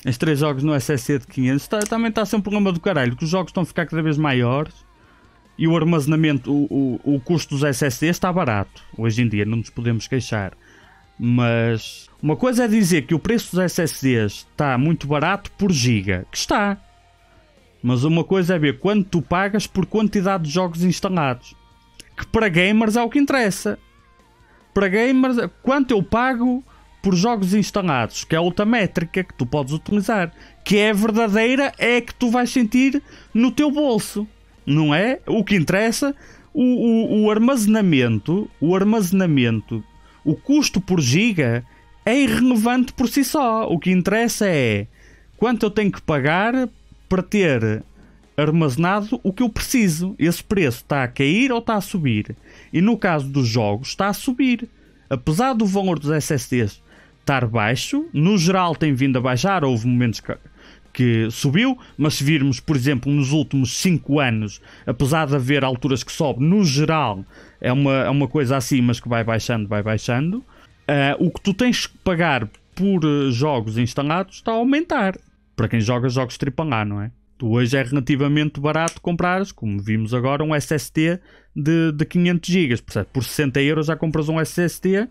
Os 3 jogos no SSD de 500 também está a ser um problema do caralho, que os jogos estão a ficar cada vez maiores e o armazenamento, o custo dos SSDs está barato. Hoje em dia não nos podemos queixar. Mas uma coisa é dizer que o preço dos SSDs está muito barato por giga, que está. Mas uma coisa é ver quanto tu pagas por quantidade de jogos instalados. Que para gamers é o que interessa. Para gamers, quanto eu pago por jogos instalados, que é outra métrica que tu podes utilizar, que é verdadeira, é que tu vais sentir no teu bolso, não é? O que interessa, o armazenamento, o custo por giga é irrelevante por si só. O que interessa é quanto eu tenho que pagar para ter armazenado o que eu preciso. Esse preço está a cair ou está a subir? E no caso dos jogos está a subir. Apesar do valor dos SSDs estar baixo, no geral tem vindo a baixar, houve momentos que subiu, mas se virmos, por exemplo, nos últimos 5 anos, apesar de haver alturas que sobe, no geral é uma coisa assim, mas que vai baixando, o que tu tens que pagar por jogos instalados está a aumentar, para quem joga jogos AAA, não é? Tu hoje é relativamente barato comprares, como vimos agora, um SSD de 500 GB, por 60 euros já compras um SSD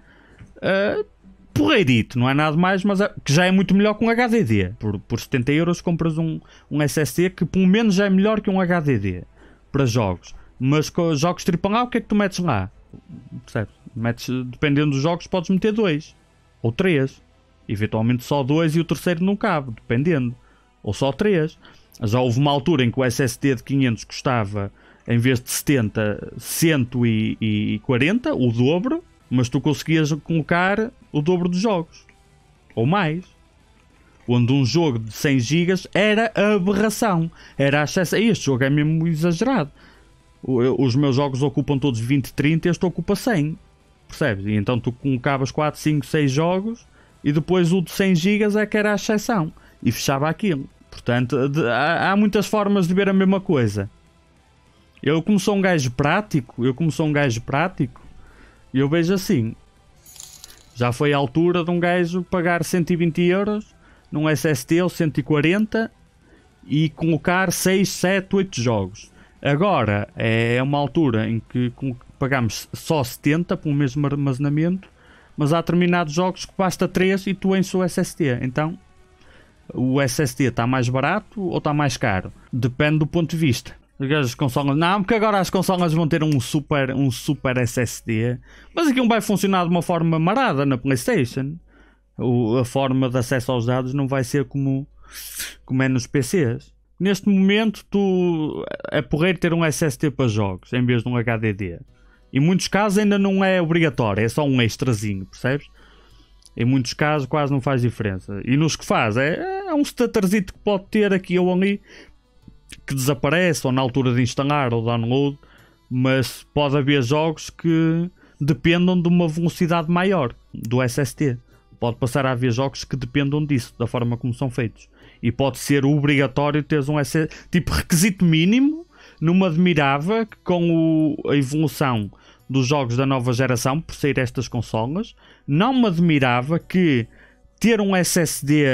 porreirito, não é nada mais, mas que já é muito melhor que um HDD. Por 70 euros compras um SSD que pelo menos já é melhor que um HDD para jogos. Mas com jogos AAA, o que é que tu metes lá? Percebes? Dependendo dos jogos, podes meter 2 ou 3. Eventualmente só 2 e o terceiro não cabe, dependendo. Ou só 3. Já houve uma altura em que o SSD de 500 custava, em vez de 70, 140, o dobro. Mas tu conseguias colocar o dobro dos jogos. Ou mais. Onde um jogo de 100 GB era aberração. Era excesso. Este jogo é mesmo exagerado. Os meus jogos ocupam todos 20, 30 e este ocupa 100. Percebes? E então tu colocavas 4, 5, 6 jogos e depois o de 100 GB é que era a exceção. E fechava aquilo. Portanto, há muitas formas de ver a mesma coisa. Eu como sou um gajo prático, eu vejo assim, já foi a altura de um gajo pagar 120 euros num SSD ou 140 e colocar 6, 7, 8 jogos. Agora é uma altura em que pagamos só 70 pelo mesmo armazenamento, mas há determinados jogos que basta 3 e tu enches o SSD. Então o SSD está mais barato ou está mais caro? Depende do ponto de vista. As consolas, não, porque agora as consolas vão ter um super SSD, mas aquilo vai funcionar de uma forma marada na PlayStation. A forma de acesso aos dados não vai ser como é nos PCs. Neste momento é porreiro ter um SSD para jogos em vez de um HDD. Em muitos casos ainda não é obrigatório, é só um extrazinho, percebes? Em muitos casos quase não faz diferença. E nos que faz é um stutterzito que pode ter aqui ou ali, que desaparece ou na altura de instalar ou download, mas pode haver jogos que dependam de uma velocidade maior do SSD. Pode passar a haver jogos que dependam disso, da forma como são feitos. E pode ser obrigatório teres um SSD. Tipo, requisito mínimo, não me admirava que com a evolução dos jogos da nova geração, por sair estas consolas, não me admirava que ter um SSD,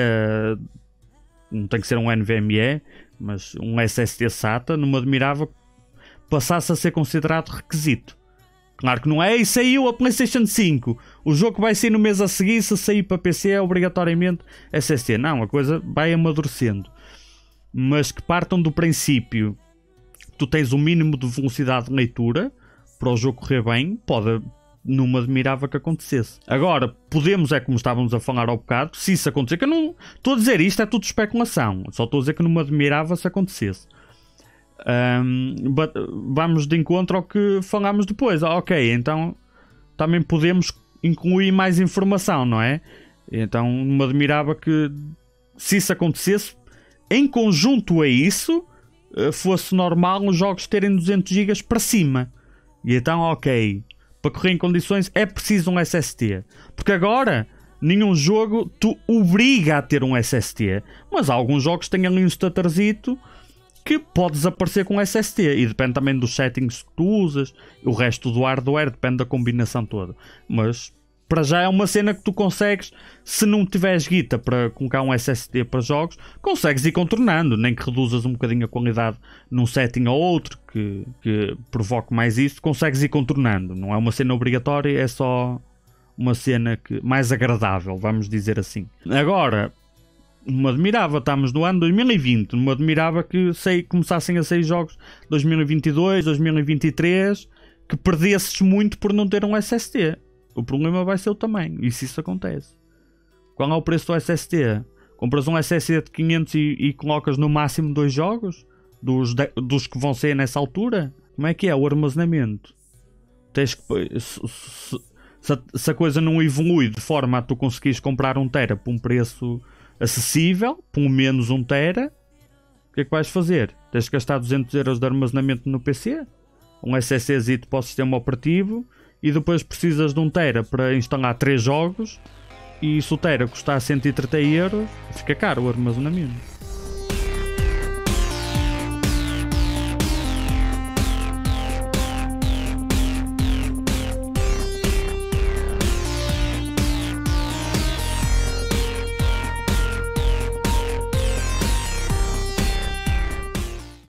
não tem que ser um NVMe, mas um SSD SATA, não me admirava que passasse a ser considerado requisito. Claro que não é, e saiu a PlayStation 5, o jogo vai sair no mês a seguir, se sair para PC é obrigatoriamente SSD. Não, a coisa vai amadurecendo. Mas que partam do princípio que tu tens o mínimo de velocidade de leitura para o jogo correr bem, não me admirava que acontecesse. Agora, podemos, como estávamos a falar ao bocado, se isso acontecer, que eu não estou a dizer isto, é tudo especulação, só estou a dizer que não me admirava se acontecesse. Vamos de encontro ao que falámos depois. Ok, então também podemos incluir mais informação, não é? Então não me admirava que, se isso acontecesse, em conjunto a isso, fosse normal os jogos terem 200 GB para cima. E então, ok, para correr em condições é preciso um SSD. Porque agora nenhum jogo te obriga a ter um SSD, mas alguns jogos têm ali um stutterzito que pode desaparecer com SSD, e depende também dos settings que tu usas, o resto do hardware depende da combinação toda. Mas para já é uma cena que tu consegues, se não tiveres guita para colocar um SSD para jogos, consegues ir contornando, nem que reduzas um bocadinho a qualidade num setting ou outro que provoque mais isso, consegues ir contornando. Não é uma cena obrigatória, é só uma cena mais agradável, vamos dizer assim. Agora, não me admirava, estamos no ano 2020, não me admirava que começassem a sair jogos 2022, 2023, que perdesses muito por não ter um SSD. O problema vai ser o tamanho, e se isso acontece. Qual é o preço do SSD? Compras um SSD de 500 e colocas no máximo 2 jogos? Dos que vão sair nessa altura? Como é que é o armazenamento? Tens que... Se a coisa não evolui de forma a tu conseguires comprar 1 tera por um preço acessível, por menos 1 tera, o que é que vais fazer? Tens que gastar 200 euros de armazenamento no PC? Um SSD para o sistema operativo, e depois precisas de 1 tera para instalar 3 jogos, e se o tera custar 130 euros, fica caro o armazenamento.